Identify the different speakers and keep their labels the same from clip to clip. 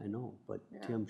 Speaker 1: I know, but
Speaker 2: Yeah.
Speaker 1: Tim,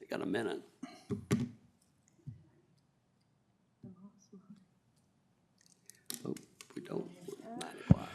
Speaker 1: got a minute. Oh, we don't. 9 o'clock.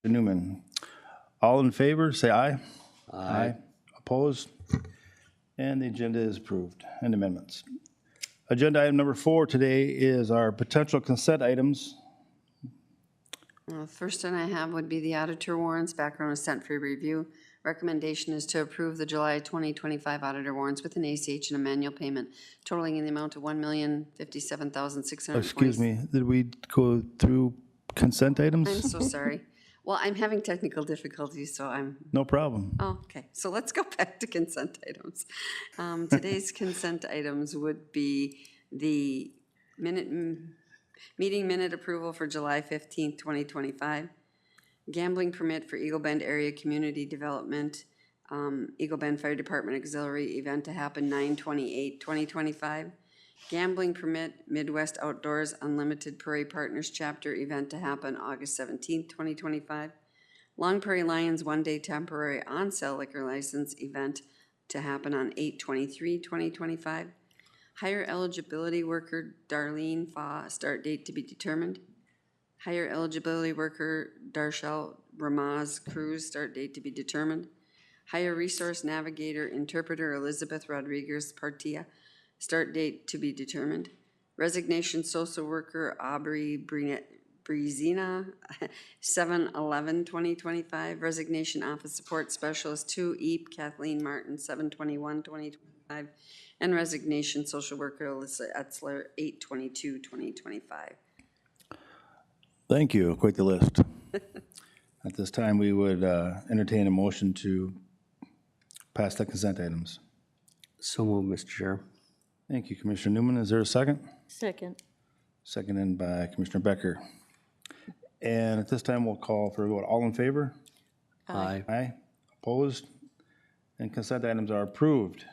Speaker 2: Newman. All in favor, say aye.
Speaker 1: Aye.
Speaker 2: Opposed? And the agenda is approved. And amendments. Agenda item number 4 today is our potential consent items.
Speaker 3: First one I have would be the auditor warrants. Background is sent for review. Recommendation is to approve the July 2025 auditor warrants with an ACH and a manual payment totaling in the amount of $1,057,620.
Speaker 2: Excuse me, did we go through consent items?
Speaker 3: I'm so sorry. Well, I'm having technical difficulties, so I'm...
Speaker 2: No problem.
Speaker 3: Oh, okay. So let's go back to consent items. Today's consent items would be the meeting minute approval for July 15th, 2025, gambling permit for Eagle Bend Area Community Development, Eagle Bend Fire Department Auxiliary event to happen 9/28/2025, gambling permit Midwest Outdoors Unlimited Prairie Partners Chapter event to happen August 17th, 2025, Long Prairie Lions one-day temporary on-sale liquor license event to happen on 8/23/2025, higher eligibility worker Darlene Fa, start date to be determined. Higher eligibility worker Darshel Ramaz Cruz, start date to be determined. Higher resource navigator interpreter Elizabeth Rodriguez Partilla, start date to be determined. Resignation social worker Aubrey Brezina, 7/11/2025. Resignation Office Support Specialist 2, EAP Kathleen Martin, 7/21/2025. And resignation Social Worker Alyssa Etzler, 8/22/2025.
Speaker 2: Thank you. Quite the list. At this time, we would entertain a motion to pass the consent items.
Speaker 1: So moved, Mr. Chair.
Speaker 2: Thank you, Commissioner Newman. Is there a second?
Speaker 4: Second.
Speaker 2: Seconded by Commissioner Becker. And at this time, we'll call for a vote. All in favor?
Speaker 1: Aye.
Speaker 2: Aye. Opposed? And consent items are approved.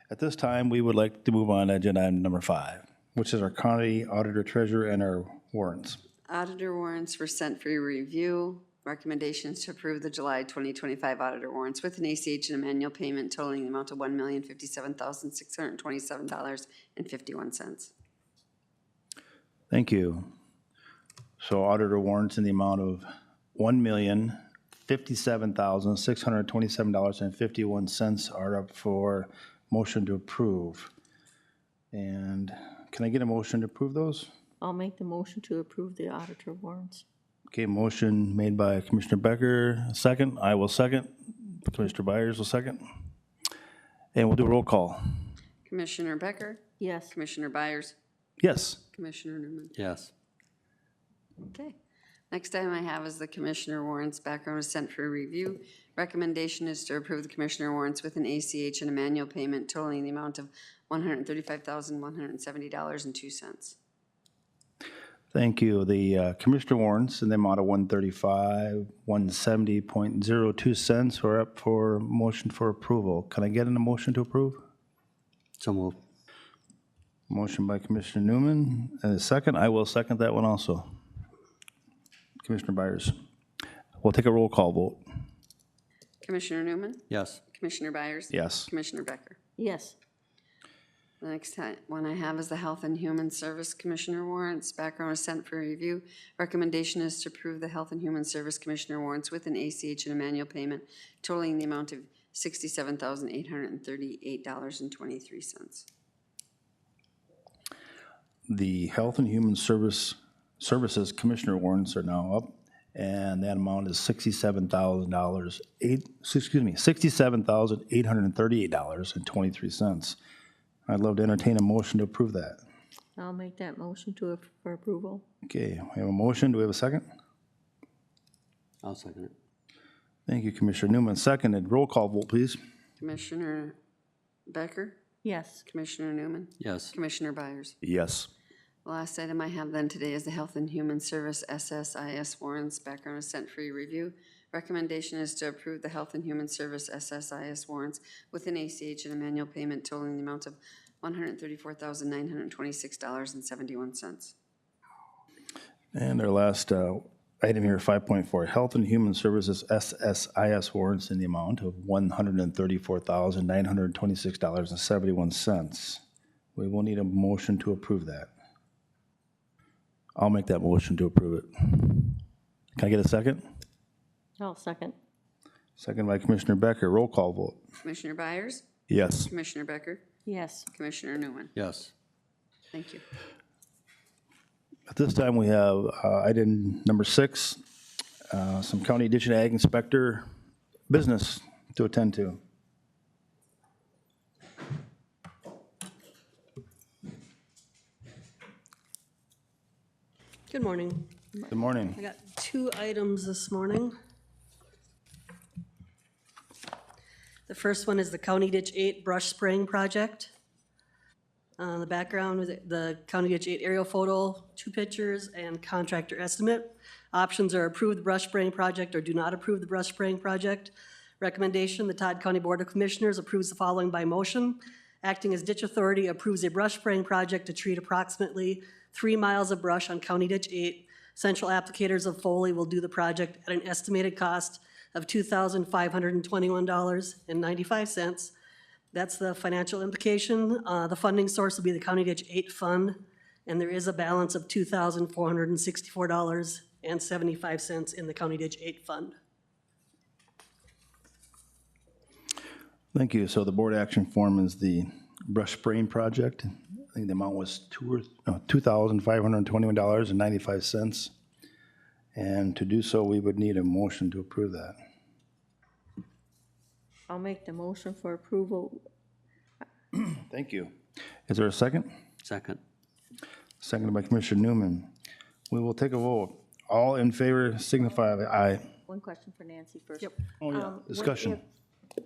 Speaker 2: At this time, we would like to move on to agenda item number 5, which is our county auditor treasurer and our warrants.
Speaker 3: Auditor warrants were sent for your review. Recommendations to approve the July 2025 auditor warrants with an ACH and a manual payment totaling the amount of $1,057,627.51.
Speaker 2: Thank you. So auditor warrants in the amount of $1,057,627.51 are up for motion to approve. And can I get a motion to approve those?
Speaker 4: I'll make the motion to approve the auditor warrants.
Speaker 2: Okay, motion made by Commissioner Becker, second. I will second. Commissioner Byers will second. And we'll do a roll call.
Speaker 3: Commissioner Becker,
Speaker 4: Yes.
Speaker 3: Commissioner Byers,
Speaker 2: Yes.
Speaker 3: Commissioner Newman.
Speaker 1: Yes.
Speaker 3: Okay. Next item I have is the commissioner warrants. Background is sent for review. Recommendation is to approve the commissioner warrants with an ACH and a manual payment totaling the amount of $135,170.02.
Speaker 2: Thank you. The commissioner warrants in the amount of $135,170.02 are up for motion for approval. Can I get a motion to approve?
Speaker 1: So moved.
Speaker 2: Motion by Commissioner Newman, and a second. I will second that one also. Commissioner Byers. We'll take a roll call vote.
Speaker 3: Commissioner Newman,
Speaker 1: Yes.
Speaker 3: Commissioner Byers.
Speaker 2: Yes.
Speaker 3: Commissioner Becker.
Speaker 4: Yes.
Speaker 3: The next one I have is the Health and Human Service Commissioner warrants. Background is sent for review. Recommendation is to approve the Health and Human Service Commissioner warrants with an ACH and a manual payment totaling the amount of $67,838.23.
Speaker 2: The Health and Human Services Commissioner warrants are now up, and that amount is $67,838.23. I'd love to entertain a motion to approve that.
Speaker 4: I'll make that motion for approval.
Speaker 2: Okay, we have a motion. Do we have a second?
Speaker 1: I'll second it.
Speaker 2: Thank you, Commissioner Newman. Seconded. Roll call vote, please.
Speaker 3: Commissioner Becker,
Speaker 4: Yes.
Speaker 3: Commissioner Newman,
Speaker 1: Yes.
Speaker 3: Commissioner Byers.
Speaker 2: Yes.
Speaker 3: The last item I have then today is the Health and Human Service SSIS warrants. Background is sent for your review. Recommendation is to approve the Health and Human Service SSIS warrants with an ACH and a manual payment totaling the amount of $134,926.71.
Speaker 2: And our last item here, 5.4, Health and Human Services SSIS warrants in the amount of $134,926.71. We will need a motion to approve that. I'll make that motion to approve it. Can I get a second?
Speaker 4: I'll second.
Speaker 2: Second by Commissioner Becker. Roll call vote.
Speaker 3: Commissioner Byers,
Speaker 2: Yes.
Speaker 3: Commissioner Becker,
Speaker 4: Yes.
Speaker 3: Commissioner Newman.
Speaker 1: Yes.
Speaker 3: Thank you.
Speaker 2: At this time, we have item number 6, some county addition ag inspector business to attend to.
Speaker 5: Good morning.
Speaker 2: Good morning.
Speaker 5: I got 2 items this morning. The first one is the County Ditch 8 brush spraying project. The background was the County Ditch 8 aerial photo, 2 pictures, and contractor estimate. Options are approve the brush spraying project or do not approve the brush spraying project. Recommendation, the Todd County Board of Commissioners approves the following by motion. Acting as ditch authority approves a brush spraying project to treat approximately 3 miles of brush on County Ditch 8. Central applicators of Foley will do the project at an estimated cost of $2,521.95. That's the financial implication. The funding source will be the County Ditch 8 Fund, and there is a balance of $2,464.75 in the County Ditch 8 Fund.
Speaker 2: Thank you. So the board action form is the brush spraying project. think the amount was $2,521.95. And to do so, we would need a motion to approve that.
Speaker 4: I'll make the motion for approval.
Speaker 2: Thank you. Is there a second?
Speaker 1: Second.
Speaker 2: Seconded by Commissioner Newman. We will take a vote. All in favor signify by aye.
Speaker 4: One question for Nancy first.
Speaker 5: Yep.
Speaker 2: Oh, yeah.
Speaker 4: What
Speaker 2: Discussion.
Speaker 4: if,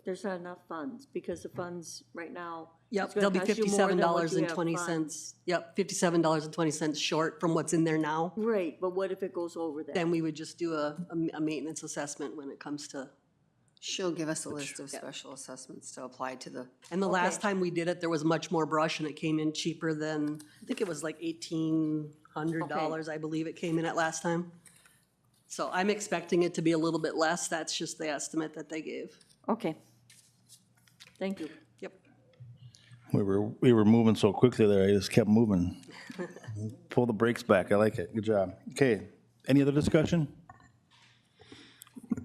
Speaker 4: there's not enough funds, because the funds right now.
Speaker 5: Yep,
Speaker 4: it's gonna
Speaker 5: they'll be
Speaker 4: cost you more than what you have
Speaker 5: $57.20.
Speaker 4: funds.
Speaker 5: Yep, $57.20 short from what's in there now.
Speaker 4: Right, but what if it goes over that?
Speaker 5: Then we would just do a maintenance assessment when it comes to,
Speaker 3: She'll give us a list of special assessments to apply to the,
Speaker 5: and the last time we did it, there was much more brush and it came in cheaper than, I think it was like $1,800, I believe it came in at last time. So I'm expecting it to be a little bit less. That's just the estimate that they gave.
Speaker 4: Okay. Thank you.
Speaker 5: Yep.
Speaker 2: We were moving so quickly there, I just kept moving. Pull the brakes back. I like it. Good job. Okay. Any other discussion?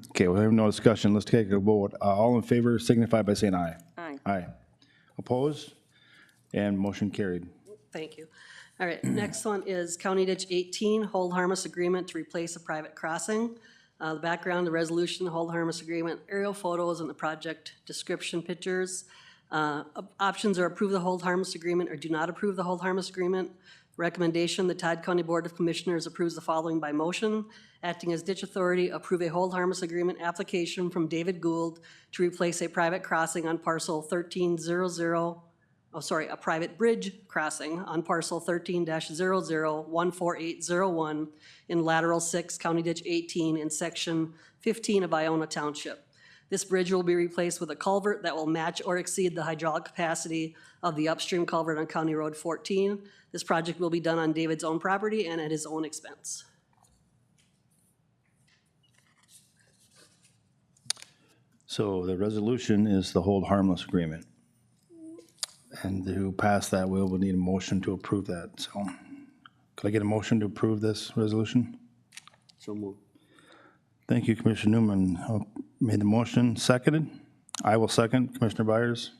Speaker 2: Okay, we have no discussion. Let's take a vote. All in favor signify by saying aye.
Speaker 4: Aye.
Speaker 2: Aye. Opposed? And motion carried.
Speaker 5: Thank you. All right, next one is County Ditch 18, hold harmless agreement to replace a private crossing. The background, the resolution, hold harmless agreement, aerial photos, and the project description pictures. Options are approve the hold harmless agreement or do not approve the hold harmless agreement. Recommendation, the Todd County Board of Commissioners approves the following by motion. Acting as ditch authority, approve a hold harmless agreement application from David Gould to replace a private crossing on parcel 1300, a private bridge crossing on parcel 13-00-14801 in lateral 6, County Ditch 18 in section 15 of Iona Township. This bridge will be replaced with a culvert that will match or exceed the hydraulic capacity of the upstream culvert on County Road 14. This project will be done on David's own property and at his own expense.
Speaker 2: So the resolution is the hold harmless agreement. And to pass that, we will need a motion to approve that. So could I get a motion to approve this resolution?
Speaker 1: So moved.
Speaker 2: Thank you, Commissioner Newman. Made the motion, seconded. I will second. Commissioner Byers.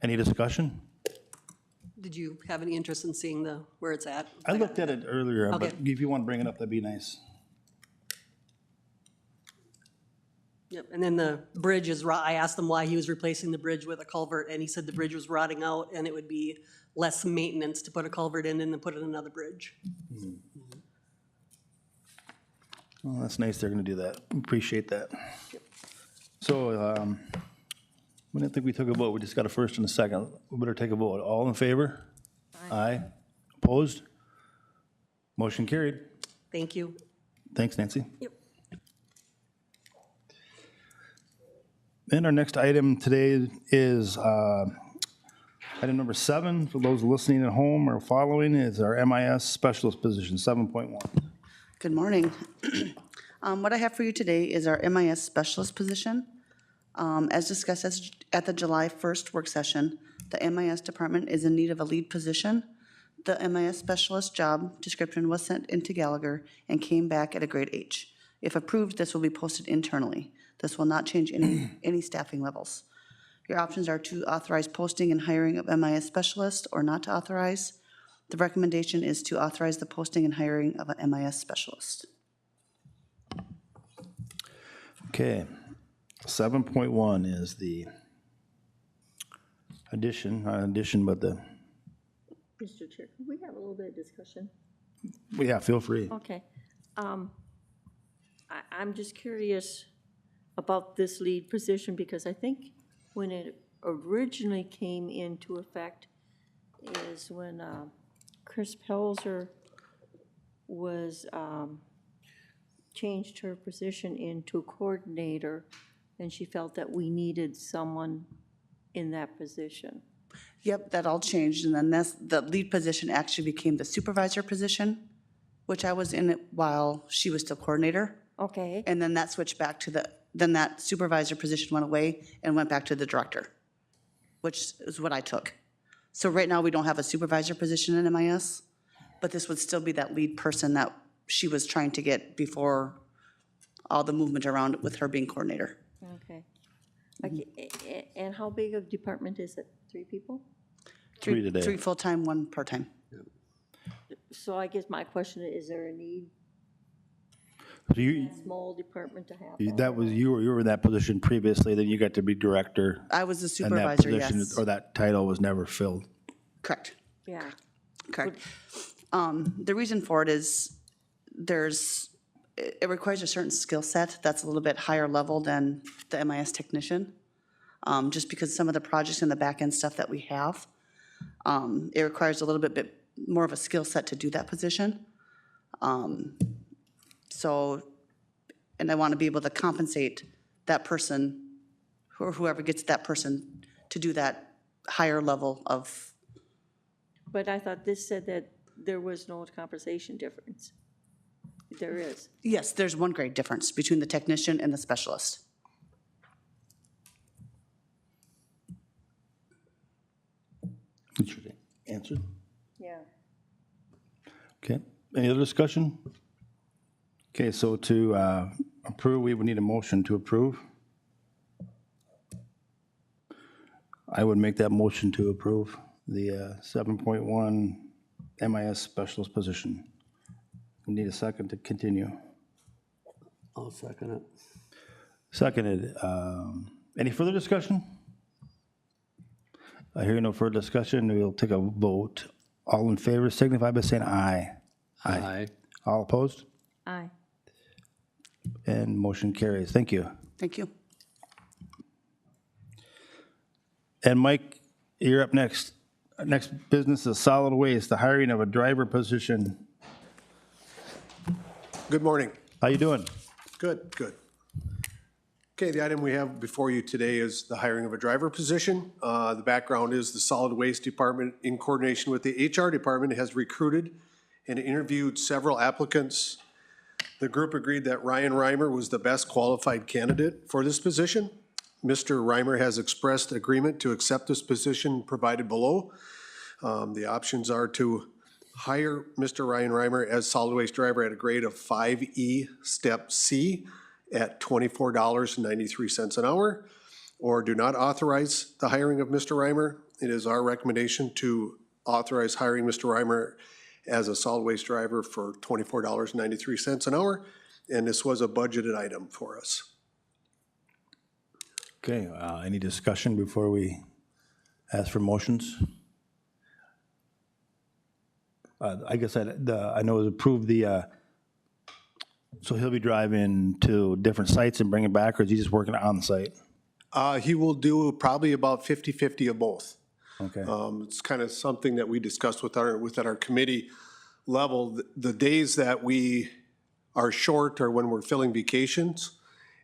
Speaker 2: Any discussion?
Speaker 5: Did you have any interest in seeing where it's at?
Speaker 2: I looked at it earlier, but
Speaker 5: Okay.
Speaker 2: if you want to bring it up, that'd be nice.
Speaker 5: Yep, and then the bridge is, I asked him why he was replacing the bridge with a culvert, and he said the bridge was rotting out, and it would be less maintenance to put a culvert in and then put in another bridge.
Speaker 2: Well, that's nice they're going to do that. Appreciate that. So, we didn't think we took a vote. We just got a first and a second. We better take a vote. All in favor? Aye. Opposed? Motion carried.
Speaker 5: Thank you.
Speaker 2: Thanks, Nancy.
Speaker 5: Yep.
Speaker 2: And our next item today is item number 7. For those listening at home or following, is our MIS specialist position, 7.1.
Speaker 6: Good morning. What I have for you today is our MIS specialist position. As discussed at the July 1st work session, the MIS department is in need of a lead position. The MIS specialist job description was sent into Gallagher and came back at a grade H. If approved, this will be posted internally. This will not change any staffing levels. Your options are to authorize posting and hiring of MIS specialist or not to authorize. The recommendation is to authorize the posting and hiring of an MIS specialist.
Speaker 2: Okay. 7.1 is the addition, not addition, but the,
Speaker 4: Mr. Chair, could we have a little bit of discussion?
Speaker 2: yeah, feel free.
Speaker 4: Okay. I'm just curious about this lead position, because I think when it originally came into effect is when Chris Pelzer was, changed her position into coordinator, and she felt that we needed someone in that position.
Speaker 6: Yep, that all changed, and then the lead position actually became the supervisor position, which I was in it while she was still coordinator.
Speaker 4: Okay.
Speaker 6: And then that switched back to then that supervisor position went away and went back to the director, which is what I took. So right now, we don't have a supervisor position in MIS, but this would still be that lead person that she was trying to get before all the movement around it with her being coordinator.
Speaker 4: Okay. And how big of department is it? 3 people?
Speaker 2: Three today.
Speaker 6: 3 full-time, 1 part-time.
Speaker 4: So I guess my question is there a need
Speaker 2: So you,
Speaker 4: for a small department to have?
Speaker 2: that was, you were in that position previously, then you got to be director.
Speaker 6: I was the
Speaker 2: And that
Speaker 6: supervisor,
Speaker 2: position,
Speaker 6: yes.
Speaker 2: or that title was never filled.
Speaker 6: Correct,
Speaker 4: Yeah,
Speaker 6: correct. The reason for it is it requires a certain skill set that's a little bit higher level than the MIS technician. Just because some of the projects and the back-end stuff that we have, it requires a little bit more of a skill set to do that position. So, and I want to be able to compensate that person, or whoever gets that person, to do that higher level of,
Speaker 4: but I thought this said that there was no compensation difference. There is.
Speaker 6: yes, there's 1 grade difference between the technician and the specialist.
Speaker 2: Answered?
Speaker 4: Yeah.
Speaker 2: Okay, any other discussion? Okay, so to approve, we would need a motion to approve. I would make that motion to approve the 7.1 MIS specialist position. We need a second to continue.
Speaker 1: I'll second it.
Speaker 2: Seconded. Any further discussion? I hear no further discussion. We'll take a vote. All in favor signify by saying aye.
Speaker 1: Aye.
Speaker 2: All opposed?
Speaker 4: Aye.
Speaker 2: And motion carries. Thank you.
Speaker 6: Thank you.
Speaker 2: And Mike, you're up next. Next business is solid waste, the hiring of a driver position.
Speaker 7: Good morning.
Speaker 2: How you doing?
Speaker 7: Good, good. Okay, the item we have before you today is the hiring of a driver position. The background is the Solid Waste Department, in coordination with the HR Department, has recruited and interviewed several applicants. The group agreed that Ryan Reimer was the best qualified candidate for this position. Mr. Reimer has expressed agreement to accept this position provided below. The options are to hire Mr. Ryan Reimer as solid waste driver at a grade of 5E Step C at $24.93 an hour, or do not authorize the hiring of Mr. Reimer. It is our recommendation to authorize hiring Mr. Reimer as a solid waste driver for $24.93 an hour, and this was a budgeted item for us.
Speaker 2: Okay, any discussion before we ask for motions? I guess I know it was approved so he'll be driving to different sites and bringing back, or is he just working on site?
Speaker 7: He will do probably about 50-50 of both.
Speaker 2: Okay.
Speaker 7: It's kind of something that we discussed within our committee level. The days that we are short are when we're filling vacations,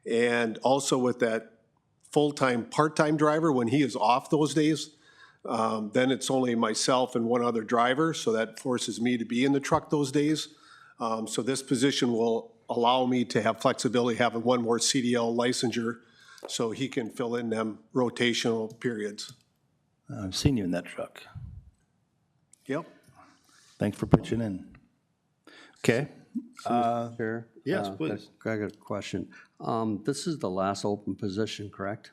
Speaker 7: and also with that full-time, part-time driver, when he is off those days, then it's only myself and one other driver, so that forces me to be in the truck those days. So this position will allow me to have flexibility, having one more CDL licensure, so he can fill in them rotational periods.
Speaker 2: I've seen you in that truck.
Speaker 7: Yep.
Speaker 2: Thanks for pitching in. Okay.
Speaker 1: Chair?
Speaker 2: yes, please.
Speaker 1: I got a question. This is the last open position, correct?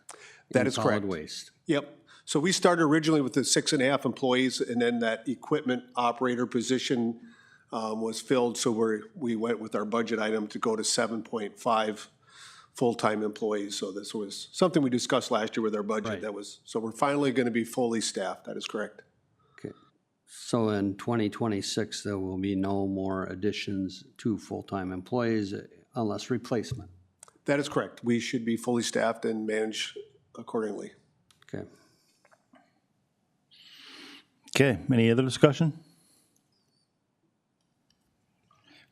Speaker 7: That
Speaker 1: In
Speaker 7: is correct.
Speaker 1: Solid waste.
Speaker 7: Yep. So we started originally with the 6.5 employees, and then that equipment operator position was filled, so we went with our budget item to go to 7.5 full-time employees. So this was something we discussed last year with our budget.
Speaker 1: Right.
Speaker 7: So we're finally going to be fully staffed. That is correct.
Speaker 1: Okay. So in 2026, there will be no more additions to full-time employees unless replacement.
Speaker 7: That is correct. We should be fully staffed and manage accordingly.
Speaker 1: Okay.
Speaker 2: Okay, any other discussion?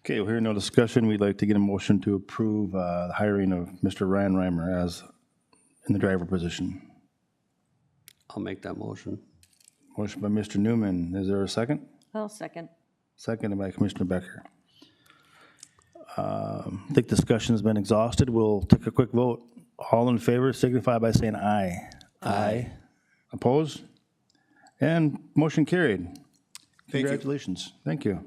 Speaker 2: Okay, we'll hear no discussion. We'd like to get a motion to approve the hiring of Mr. Ryan Reimer as in the driver position.
Speaker 1: I'll make that motion.
Speaker 2: Motion by Mr. Newman. Is there a second?
Speaker 4: I'll second.
Speaker 2: Seconded by Commissioner Becker. I think discussion's been exhausted. We'll take a quick vote. All in favor signify by saying aye. Aye. Opposed? And motion carried.
Speaker 7: Thank you.
Speaker 2: Congratulations. Thank you.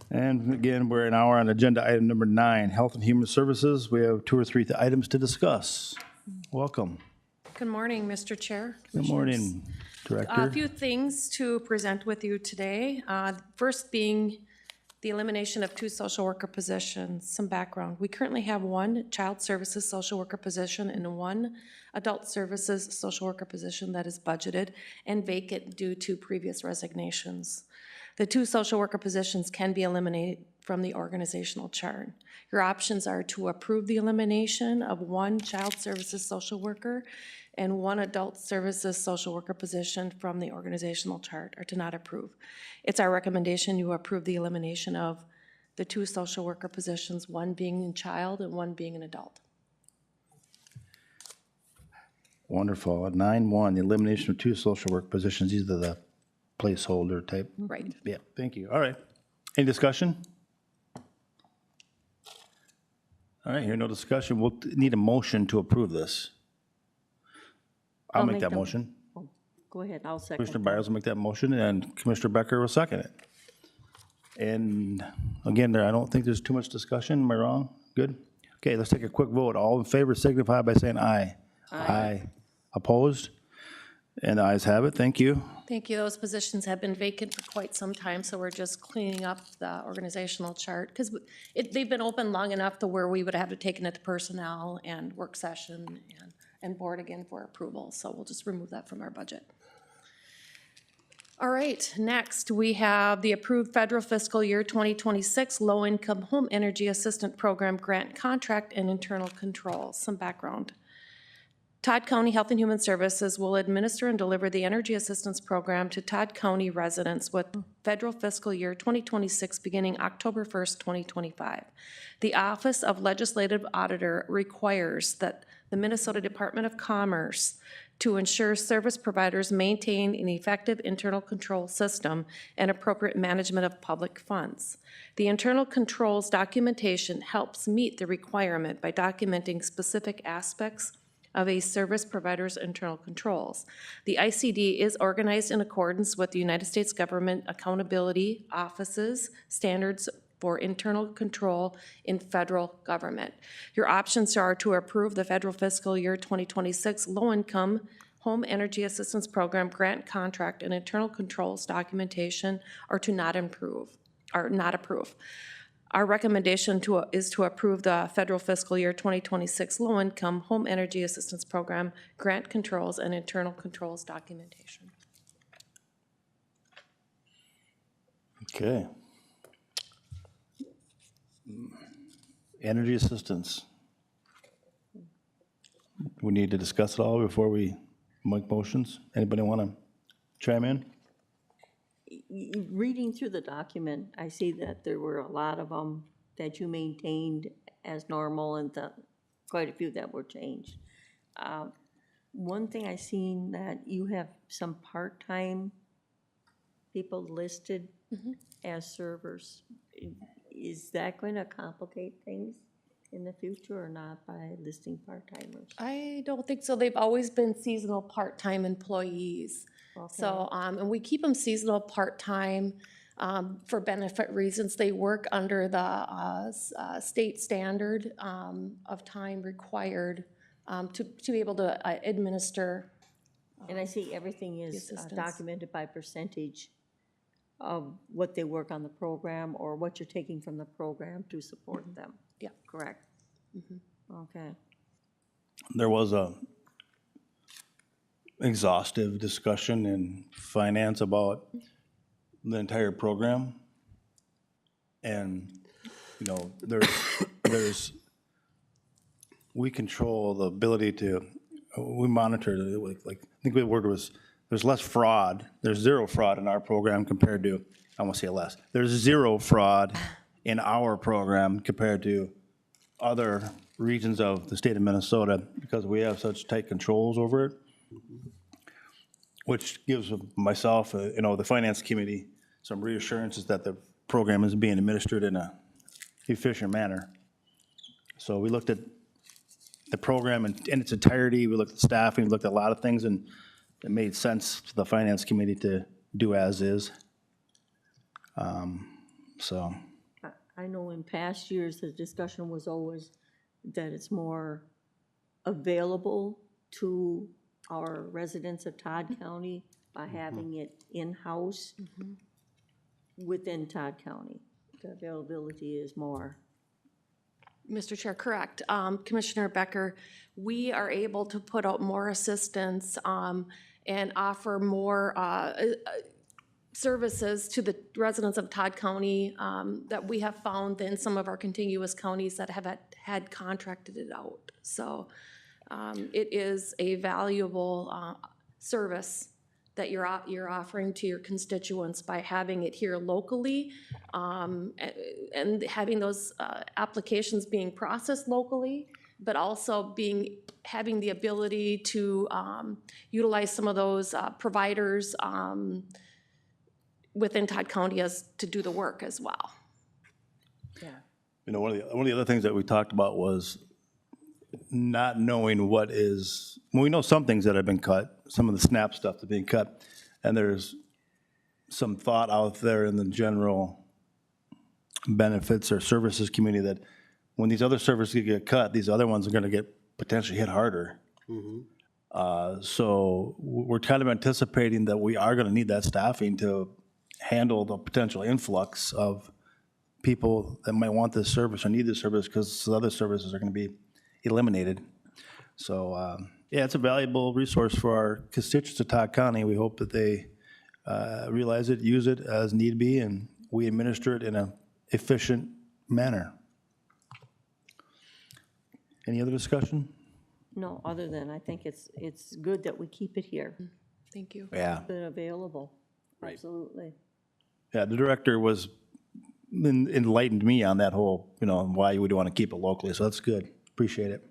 Speaker 2: And again, we're an hour on agenda item number 9, Health and Human Services. We have 2 or 3 items to discuss. Welcome.
Speaker 8: Good morning, Mr. Chair.
Speaker 2: Good
Speaker 8: Commissioners.
Speaker 2: morning,
Speaker 8: A
Speaker 2: Director.
Speaker 8: few things to present with you today. First being the elimination of 2 social worker positions. Some background. We currently have 1 child services social worker position and 1 adult services social worker position that is budgeted and vacant due to previous resignations. The 2 social worker positions can be eliminated from the organizational chart. Your options are to approve the elimination of 1 child services social worker and 1 adult services social worker position from the organizational chart, or to not approve. It's our recommendation you approve the elimination of the 2 social worker positions, 1 being in child and 1 being an adult.
Speaker 2: Wonderful. At 9.1, the elimination of 2 social work positions. These are the placeholder type.
Speaker 8: Right.
Speaker 2: Yeah, thank you. All right. Any discussion? All right, here, no discussion. We'll need a motion to approve this. I'll make that motion.
Speaker 4: Go ahead, I'll second.
Speaker 2: Commissioner Byers will make that motion, and Commissioner Becker will second it. And again, I don't think there's too much discussion. Am I wrong? Good? Okay, let's take a quick vote. All in favor signify by saying aye. Aye. Opposed? And the ayes have it. Thank you.
Speaker 8: Thank you. Those positions have been vacant for quite some time, so we're just cleaning up the organizational chart. Because they've been open long enough to where we would have to take it to personnel and work session and board again for approval. So we'll just remove that from our budget. All right, next we have the approved federal fiscal year 2026 low-income home energy assistant program grant contract and internal controls. Some background. Todd County Health and Human Services will administer and deliver the Energy Assistance Program to Todd County residents with federal fiscal year 2026 beginning October 1st, 2025. The Office of Legislative Auditor requires that the Minnesota Department of Commerce to ensure service providers maintain an effective internal control system and appropriate management of public funds. The internal controls documentation helps meet the requirement by documenting specific aspects of a service provider's internal controls. The ICD is organized in accordance with the United States Government Accountability Office's standards for internal control in federal government. Your options are to approve the federal fiscal year 2026 low-income home energy assistance program grant contract and internal controls documentation, or to not approve. Our recommendation is to approve the federal fiscal year 2026 low-income home energy assistance program grant controls and internal controls documentation.
Speaker 2: Okay. Energy assistance. We need to discuss it all before we make motions. Anybody want to chime in?
Speaker 4: Reading through the document, I see that there were a lot of them that you maintained as normal and quite a few that were changed. One thing I seen that you have some part-time people listed as servers. Is that going to complicate things in the future or not by listing part-timers?
Speaker 8: I don't think so. They've always been seasonal part-time employees.
Speaker 4: Okay.
Speaker 8: So, and we keep them seasonal part-time for benefit reasons. They work under the state standard of time required to be able to administer.
Speaker 4: And I see everything is
Speaker 8: assistance.
Speaker 4: documented by percentage of what they work on the program or what you're taking from the program to support them.
Speaker 8: Yeah.
Speaker 4: Correct? Okay.
Speaker 2: There was a exhaustive discussion in finance about the entire program. And, you know, we control the ability to, we monitor, like, I think the word was, there's less fraud, there's zero fraud in our program compared to, I won't say less, there's zero fraud in our program compared to other regions of the state of Minnesota because we have such tight controls over it, which gives myself, you know, the finance committee some reassurances that the program is being administered in a efficient manner. So we looked at the program in its entirety, we looked at staffing, we looked at a lot of things, and it made sense to the finance committee to do as is. So.
Speaker 4: I know in past years, the discussion was always that it's more available to our residents of Todd County by having it in-house within Todd County. The availability is more.
Speaker 8: Mr. Chair, correct. Commissioner Becker, we are able to put out more assistance and offer more services to the residents of Todd County that we have found in some of our contiguous counties that have had contracted it out. So it is a valuable service that you're offering to your constituents by having it here locally and having those applications being processed locally, but also having the ability to utilize some of those providers within Todd County to do the work as well.
Speaker 2: You know, one of the other things that we talked about was not knowing what is, well, we know some things that have been cut, some of the SNAP stuff that's being cut, and there's some thought out there in the general benefits or services community that when these other services get cut, these other ones are gonna get potentially hit harder. So we're kind of anticipating that we are gonna need that staffing to handle the potential influx of people that might want this service or need this service because the other services are gonna be eliminated. So, yeah, it's a valuable resource for our constituents of Todd County. We hope that they realize it, use it as need be, and we administer it in an efficient manner. Any other discussion?
Speaker 4: No, other than I think it's good that we keep it here,
Speaker 8: Thank you.
Speaker 2: Yeah.
Speaker 4: keep it available. Absolutely.
Speaker 2: Yeah, the director was, enlightened me on that whole, you know, why you would want to keep it locally, so that's good. Appreciate it.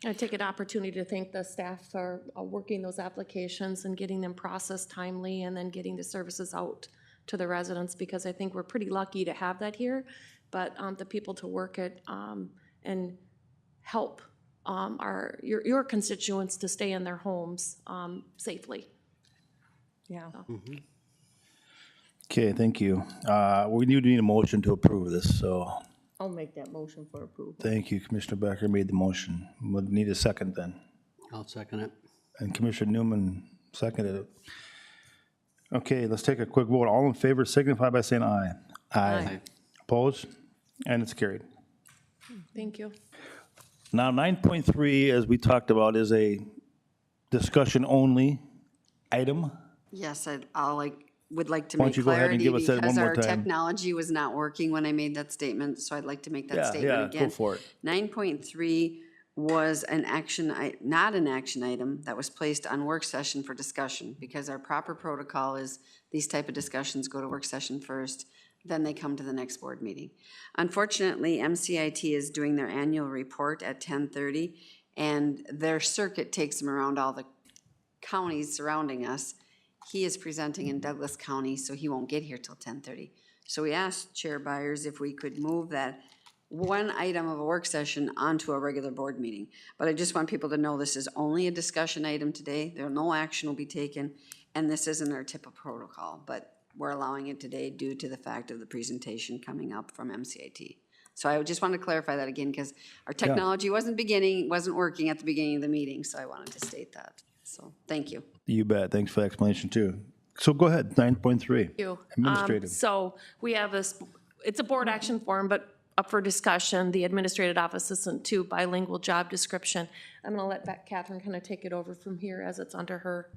Speaker 8: I take an opportunity to thank the staff for working those applications and getting them processed timely and then getting the services out to the residents, because I think we're pretty lucky to have that here, but the people to work it and help your constituents to stay in their homes safely.
Speaker 4: Yeah.
Speaker 2: Okay, thank you. We do need a motion to approve this, so
Speaker 4: I'll make that motion for approval.
Speaker 2: thank you. Commissioner Becker made the motion. We'll need a second then.
Speaker 1: I'll second it.
Speaker 2: And Commissioner Newman seconded it. Okay, let's take a quick vote. All in favor signify by saying aye. Aye. Opposed? And it's carried.
Speaker 8: Thank you.
Speaker 2: Now, 9.3, as we talked about, is a discussion-only item.
Speaker 3: Yes, would like to
Speaker 2: Why don't
Speaker 3: make
Speaker 2: you go ahead and
Speaker 3: clarity
Speaker 2: give us that one
Speaker 3: because
Speaker 2: more
Speaker 3: our
Speaker 2: time?
Speaker 3: technology was not working when I made that statement, so I'd like to make that
Speaker 2: Yeah,
Speaker 3: statement
Speaker 2: yeah,
Speaker 3: again.
Speaker 2: go for it.
Speaker 3: 9.3 was not an action item that was placed on work session for discussion, because our proper protocol is these type of discussions go to work session first, then they come to the next board meeting. Unfortunately, MCIT is doing their annual report at 10:30, and their circuit takes them around all the counties surrounding us. He is presenting in Douglas County, so he won't get here till 10:30. So we asked Chair Byers if we could move that one item of a work session onto a regular board meeting. But I just want people to know this is only a discussion item today. No action will be taken, and this isn't our typical protocol, but we're allowing it today due to the fact of the presentation coming up from MCIT. So I just want to clarify that again, because our technology wasn't working at the beginning of the meeting, so I wanted to state that. So, thank you.
Speaker 2: You bet. Thanks for the explanation, too. So go ahead, 9.3.
Speaker 8: Thank you.
Speaker 2: Administrative.
Speaker 8: So we have this, it's a board action form, but up for discussion, the Administrative Office Assistant 2 bilingual job description. I'm going to let Catherine kind of take it over from here as it's under her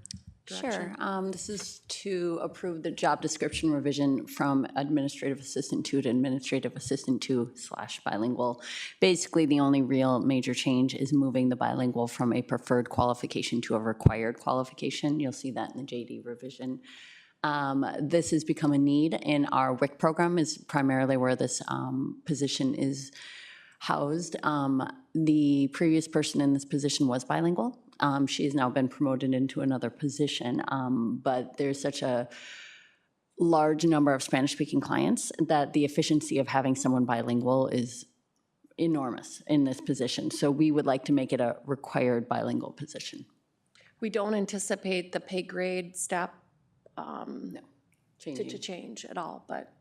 Speaker 8: direction.
Speaker 9: Sure. This is to approve the job description revision from Administrative Assistant 2 to Administrative Assistant 2 / bilingual. Basically, the only real major change is moving the bilingual from a preferred qualification to a required qualification. You'll see that in the JD revision. This has become a need in our WIC program, is primarily where this position is housed. The previous person in this position was bilingual. She has now been promoted into another position, but there's such a large number of Spanish-speaking clients that the efficiency of having someone bilingual is enormous in this position. So we would like to make it a required bilingual position.
Speaker 8: We don't anticipate the pay grade step to
Speaker 9: Changing.
Speaker 8: change at all, but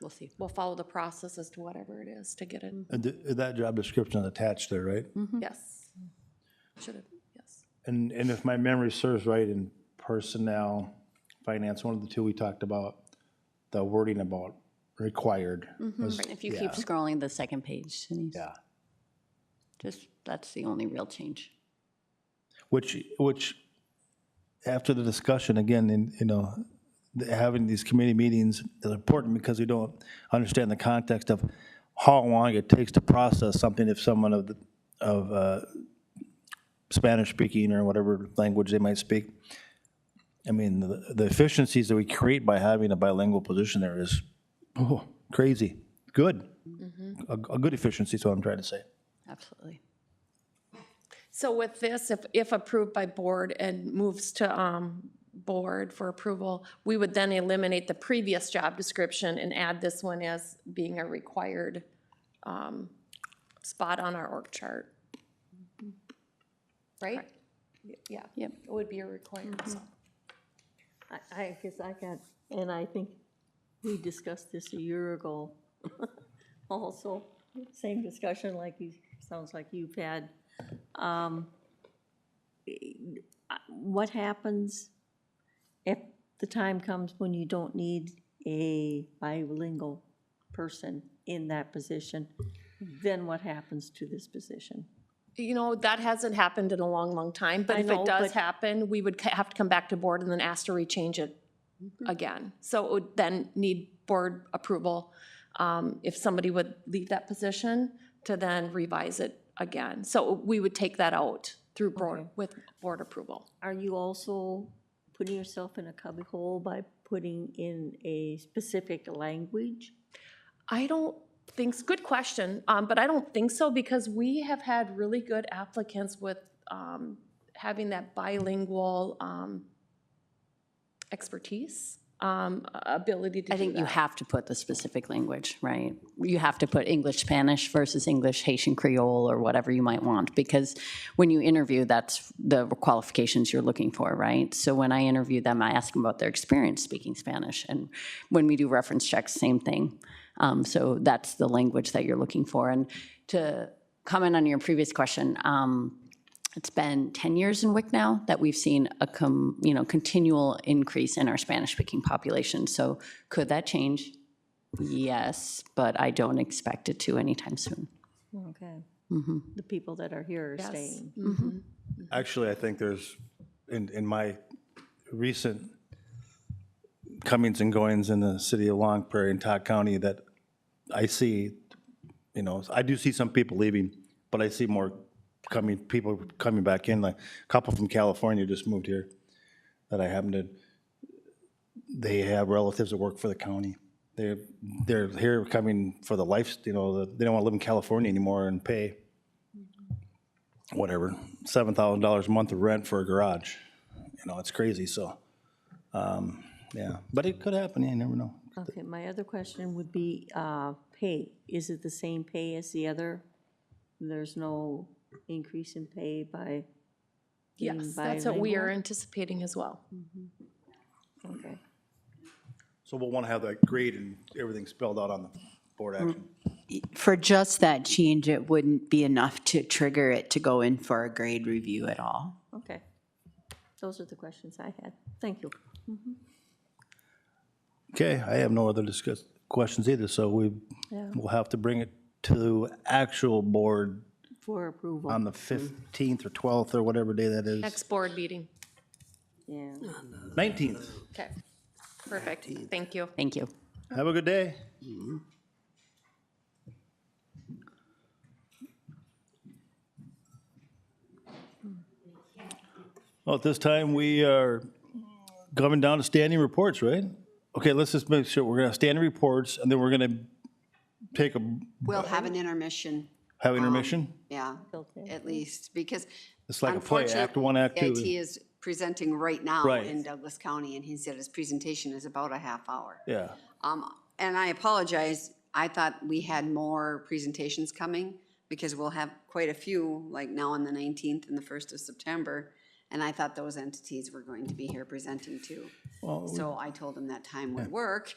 Speaker 9: We'll see.
Speaker 8: we'll follow the process as to whatever it is to get it.
Speaker 2: And that job description is attached there, right?
Speaker 8: Yes. Should have, yes.
Speaker 2: And if my memory serves right, in personnel, finance, one of the two we talked about, the wording about required was,
Speaker 9: If you keep scrolling the second page, Denise,
Speaker 2: yeah.
Speaker 9: that's the only real change.
Speaker 2: Which, after the discussion, again, having these committee meetings is important because we don't understand the context of how long it takes to process something if someone of Spanish speaking or whatever language they might speak. I mean, the efficiencies that we create by having a bilingual position there is crazy. Good. A good efficiency is what I'm trying to say.
Speaker 9: Absolutely.
Speaker 8: So with this, if approved by board and moves to board for approval, we would then eliminate the previous job description and add this one as being a required spot on our org chart. Right? Yeah.
Speaker 9: Yep.
Speaker 8: It would be a required, so.
Speaker 4: I guess I got, and I think we discussed this a year ago. Also, same discussion like sounds like you've had. What happens if the time comes when you don't need a bilingual person in that position? Then what happens to this position?
Speaker 8: You know, that hasn't happened in a long, long time, but
Speaker 4: I
Speaker 8: if
Speaker 4: know,
Speaker 8: it does
Speaker 4: but-
Speaker 8: happen, we would have to come back to board and then ask to rechange it again. So it would then need board approval, if somebody would leave that position, to then revise it again. So we would take that out through board,
Speaker 4: Okay.
Speaker 8: with board approval.
Speaker 4: Are you also putting yourself in a cubbyhole by putting in a specific language?
Speaker 8: I don't think, good question, but I don't think so, because we have had really good applicants with having that bilingual expertise, ability to do
Speaker 9: I think you
Speaker 8: that.
Speaker 9: have to put the specific language, right? You have to put English Spanish versus English Haitian Creole or whatever you might want, because when you interview, that's the qualifications you're looking for, right? So when I interview them, I ask them about their experience speaking Spanish. And when we do reference checks, same thing. So that's the language that you're looking for. And to comment on your previous question, it's been 10 years in WIC now that we've seen a continual increase in our Spanish-speaking population. So could that change? Yes, but I don't expect it to anytime soon.
Speaker 4: Okay. The people that are here are
Speaker 8: Yes.
Speaker 4: staying.
Speaker 2: Actually, I think there's, in my recent comings and goings in the city of Long Prairie and Todd County, that I see, I do see some people leaving, but I see more people coming back in. Like a couple from California just moved here that they have relatives that work for the county. They're here coming for the life, they don't want to live in California anymore and pay whatever, $7,000 a month of rent for a garage. It's crazy, so, yeah. But it could happen, you never know.
Speaker 4: Okay, my other question would be pay. Is it the same pay as the other? There's no increase in pay by being
Speaker 8: Yes, that's what we are
Speaker 4: bilingual?
Speaker 8: anticipating as well.
Speaker 4: Okay.
Speaker 2: So we'll want to have that grade and everything spelled out on the board action.
Speaker 10: For just that change, it wouldn't be enough to trigger it to go in for a grade review at all.
Speaker 4: Okay. Those are the questions I had. Thank you.
Speaker 2: Okay, I have no other questions either, so we'll have to bring it to actual board
Speaker 4: For approval.
Speaker 2: on the 15th or 12th or whatever day that is.
Speaker 8: Next board meeting.
Speaker 4: Yeah.
Speaker 2: 19th.
Speaker 8: Okay, perfect, thank you.
Speaker 9: Thank you.
Speaker 2: Have a good day. Well, at this time, we are coming down to standing reports, right? Okay, let's just make sure, we're gonna have standing reports, and then we're gonna take
Speaker 3: We'll have an intermission,
Speaker 2: have intermission?
Speaker 3: yeah,
Speaker 4: Okay.
Speaker 3: at least, because
Speaker 2: It's like a play, Act 1, Act 2.
Speaker 3: IT is presenting right now
Speaker 2: Right.
Speaker 3: in Douglas County, and he said his presentation is about a half hour.
Speaker 2: Yeah,
Speaker 3: And I apologize, I thought we had more presentations coming, because we'll have quite a few, like now on the 19th and the 1st of September, and I thought those entities were going to be here presenting too. So I told them that time would work,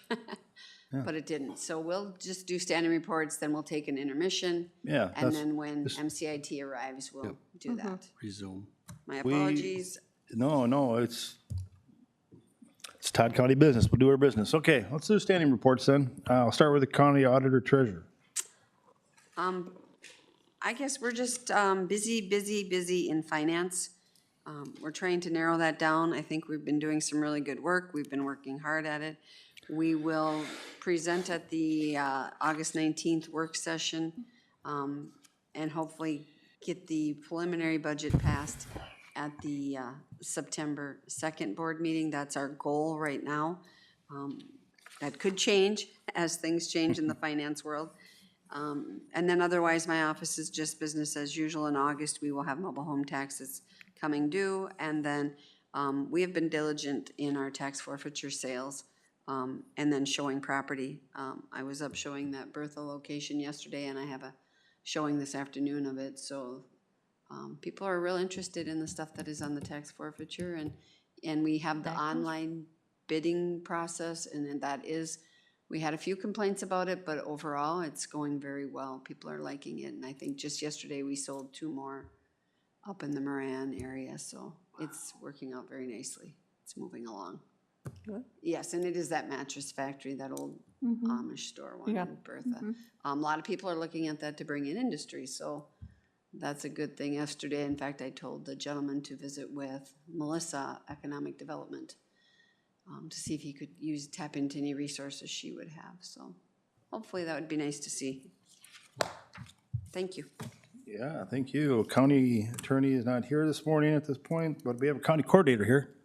Speaker 3: but it didn't. So we'll just do standing reports, then we'll take an intermission.
Speaker 2: Yeah,
Speaker 3: And
Speaker 2: that's-
Speaker 3: then when MCIT arrives, we'll do that.
Speaker 1: Resume.
Speaker 3: My apologies.
Speaker 2: No, it's Todd County business. We'll do our business. Okay, let's do standing reports then. I'll start with the county auditor treasurer.
Speaker 3: I guess we're just busy in finance. We're trying to narrow that down. I think we've been doing some really good work. We've been working hard at it. We will present at the August 19th work session and hopefully get the preliminary budget passed at the September 2nd board meeting. That's our goal right now. That could change as things change in the finance world. And then otherwise, my office is just business as usual. In August, we will have mobile home taxes coming due. And then we have been diligent in our tax forfeiture sales and then showing property. I was up showing that Bertha location yesterday, and I have a showing this afternoon of it. So people are real interested in the stuff that is on the tax forfeiture. And we have the online bidding process, and then that is, we had a few complaints about it, but overall, it's going very well. People are liking it, and I think just yesterday, we sold 2 more up in the Moran area, so it's working out very nicely. It's moving along.
Speaker 4: Good.
Speaker 3: Yes, and it is that mattress factory, that old Amish store one in Bertha. A lot of people are looking at that to bring in industry, so that's a good thing. Yesterday, in fact, I told the gentleman to visit with Melissa, Economic Development, to see if he could tap into any resources she would have. So hopefully that would be nice to see. Thank you.
Speaker 2: Yeah, thank you. County attorney is not here this morning at this point, but we have a county coordinator here.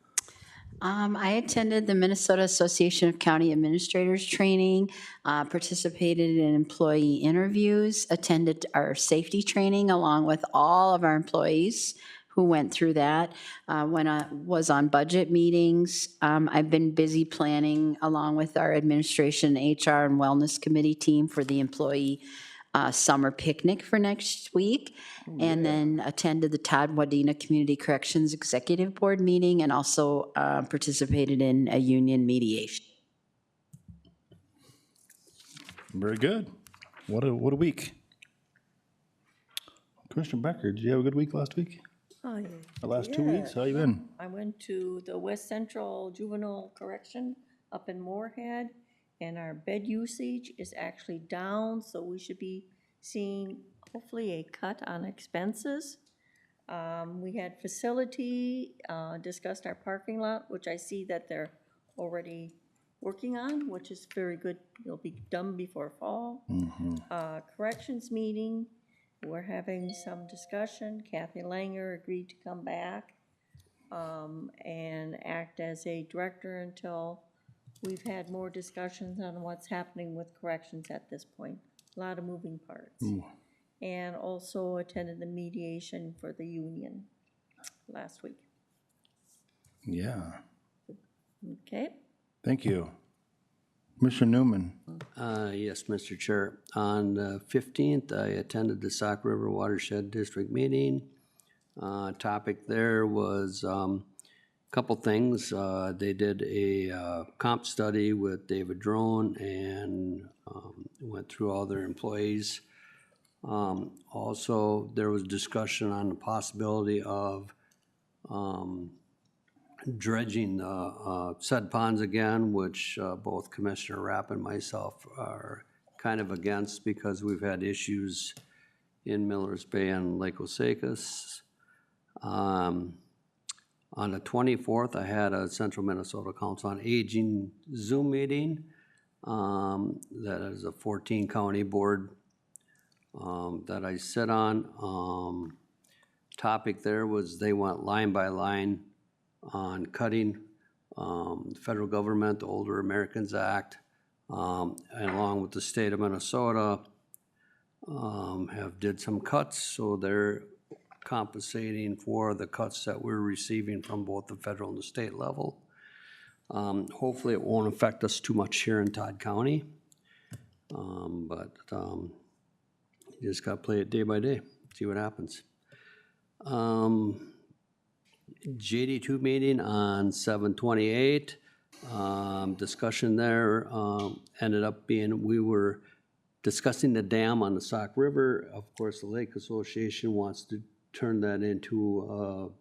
Speaker 10: I attended the Minnesota Association of County Administrators training, participated in employee interviews, attended our safety training along with all of our employees who went through that. When I was on budget meetings, I've been busy planning along with our administration, HR, and wellness committee team for the employee summer picnic for next week. And then attended the Todd Wadena Community Corrections Executive Board meeting and also participated in a union mediation.
Speaker 2: Very good. What a week. Commissioner Becker, did you have a good week last week?
Speaker 4: Oh, yeah.
Speaker 2: The last 2 weeks? How you been?
Speaker 4: I went to the West Central Juvenile Correction up in Moorhead, and our bed usage is actually down, so we should be seeing hopefully a cut on expenses. We had facility, discussed our parking lot, which I see that they're already working on, which is very good. It'll be done before fall. Corrections meeting, we're having some discussion. Kathy Langer agreed to come back and act as a director until we've had more discussions on what's happening with corrections at this point. A lot of moving parts. And also attended the mediation for the union last week.
Speaker 2: Yeah.
Speaker 4: Okay?
Speaker 2: Thank you. Commissioner Newman.
Speaker 1: Yes, Mr. Chair. On the 15th, I attended the Sauk River Watershed District meeting. Topic there was a couple things. They did a comp study with David Drone and went through all their employees. Also, there was discussion on the possibility of dredging said ponds again, which both Commissioner Rapp and myself are kind of against because we've had issues in Millers Bay and Lake Osakis. On the 24th, I had a Central Minnesota Council on Aging Zoom meeting. That is a 14-county board that I sit on. Topic there was they went line by line on cutting the federal government, the Older Americans Act, and along with the state of Minnesota, have did some cuts, so they're compensating for the cuts that we're receiving from both the federal and the state level. Hopefully it won't affect us too much here in Todd County, but you just gotta play it day by day, see what happens. JD2 meeting on 7/28, discussion there ended up being, we were discussing the dam on the Sauk River. Of course, the Lake Association wants to turn that into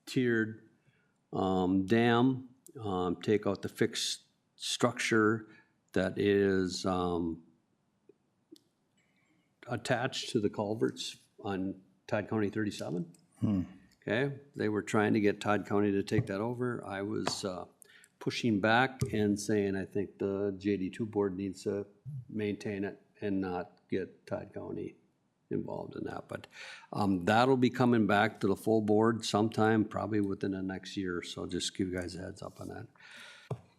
Speaker 1: tiered dam, take out the fixed structure that is attached to the culverts on Todd County 37. Okay, they were trying to get Todd County to take that over. I was pushing back and saying, I think the JD2 board needs to maintain it and not get Todd County involved in that. But that'll be coming back to the full board sometime, probably within the next year. So just give you guys a heads up on that.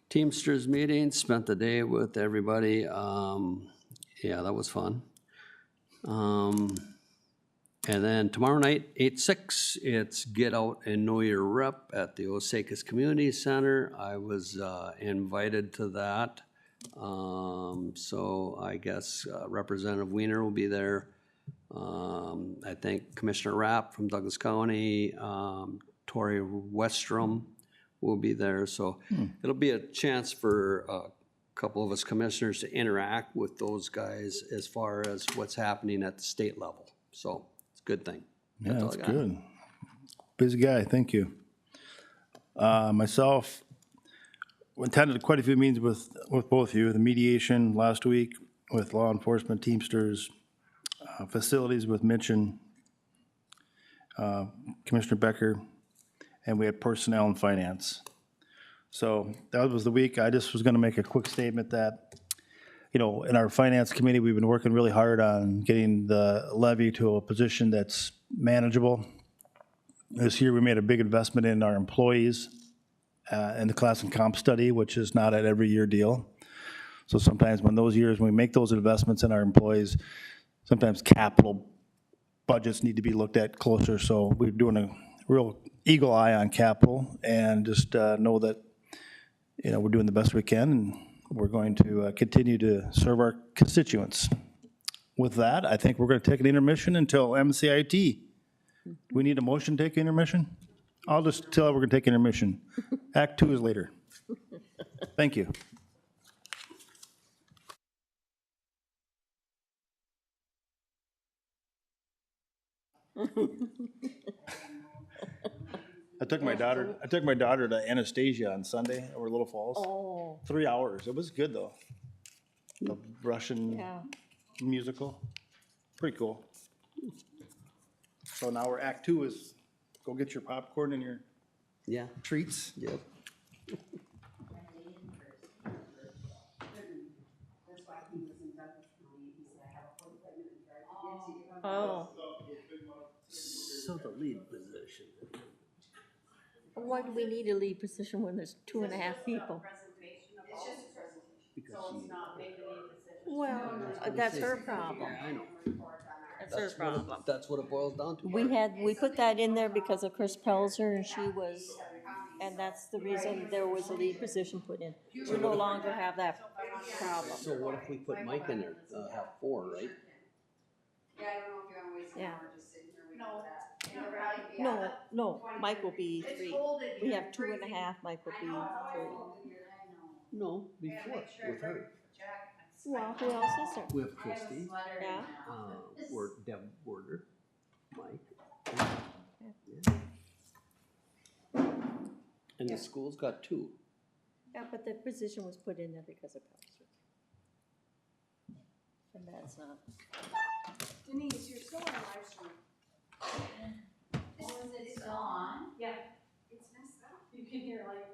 Speaker 1: Teamsters meeting, spent the day with everybody. Yeah, that was fun. And then tomorrow night, 8/6, it's Get Out and Know Your Rep at the Osakis Community Center. I was invited to that. So I guess Representative Wiener will be there. I think Commissioner Rapp from Douglas County, Tori Westrom will be there. So it'll be a chance for a couple of us commissioners to interact with those guys as far as what's happening at the state level. So it's a good thing.
Speaker 2: Yeah,
Speaker 1: all
Speaker 2: that's
Speaker 1: I got.
Speaker 2: good. Busy guy, thank you. Myself, attended quite a few meetings with both of you, the mediation last week with law enforcement, Teamsters, facilities with Mitch and Commissioner Becker, and we had personnel and finance. So that was the week. I just was gonna make a quick statement that, you know, in our finance committee, we've been working really hard on getting the levy to a position that's manageable. This year, we made a big investment in our employees in the class and comp study, which is not an every year deal. So sometimes when we make those investments in our employees, sometimes capital budgets need to be looked at closer. So we're doing a real eagle eye on capital, and just know that, you know, we're doing the best we can, and we're going to continue to serve our constituents. With that, I think we're going to take an intermission until MCIT. Do we need a motion to take intermission? I'll just tell her we're going to take intermission. Act 2 is later. Thank you. I took my daughter to Anastasia on Sunday over Little Falls.
Speaker 4: Oh,
Speaker 2: 3 hours. It was good though. The Russian
Speaker 4: yeah.
Speaker 2: musical. Pretty cool. So now we're Act 2 is go get your popcorn and your
Speaker 1: Yeah,
Speaker 2: treats.
Speaker 1: yep.
Speaker 4: Oh,
Speaker 1: So the lead position.
Speaker 4: why do we need a lead position when there's 2.5 people? Well, that's her problem.
Speaker 1: I know.
Speaker 4: That's her problem.
Speaker 1: That's what it boils down to.
Speaker 4: We put that in there because of Chris Pelzer, and and that's the reason there was a lead position put in. We no longer have that problem.
Speaker 1: So what if we put Mike in there, have 4, right?
Speaker 4: Yeah. No, Mike will be 3. We have 2.5, Mike will be 3.
Speaker 1: No, before, with her.
Speaker 4: Well, who else is there?
Speaker 1: We have Christie,
Speaker 4: Yeah,
Speaker 1: or Deb Border, Mike. And the school's got 2.
Speaker 4: yeah, but the position was put in there because of Pelzer. And that's not.
Speaker 11: Denise, you're still on live stream. Oh, is it still on? Yeah. It's messed up. You can hear like